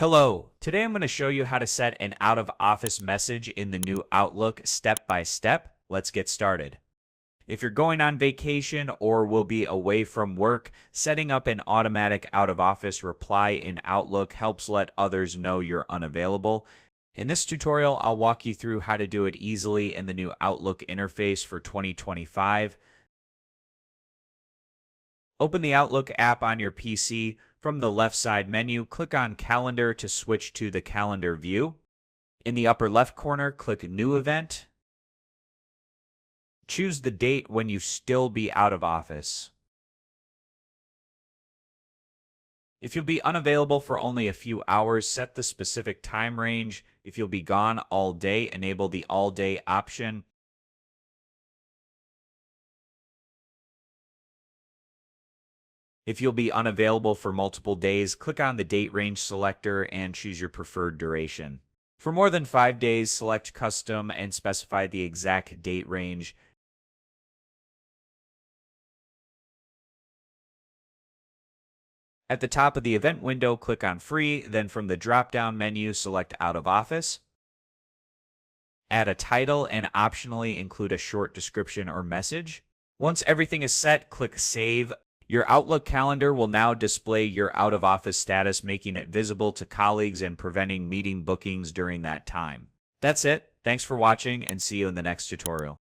Hello, today I'm going to show you how to set an out-of-office message in the new Outlook step by step. Let's get started. If you're going on vacation or will be away from work, setting up an automatic out-of-office reply in Outlook helps let others know you're unavailable. In this tutorial, I'll walk you through how to do it easily in the new Outlook interface for 2025. Open the Outlook app on your PC. From the left side menu, click on Calendar to switch to the calendar view. In the upper left corner, click New Event. Choose the date when you still be out of office. If you'll be unavailable for only a few hours, set the specific time range. If you'll be gone all day, enable the all day option. If you'll be unavailable for multiple days, click on the date range selector and choose your preferred duration. For more than 5 days, select Custom and specify the exact date range. At the top of the event window, click on Free, then from the drop-down menu, select Out of Office. Add a title and optionally include a short description or message. Once everything is set, click Save. Your Outlook calendar will now display your out-of-office status, making it visible to colleagues and preventing meeting bookings during that time. That's it. Thanks for watching and see you in the next tutorial.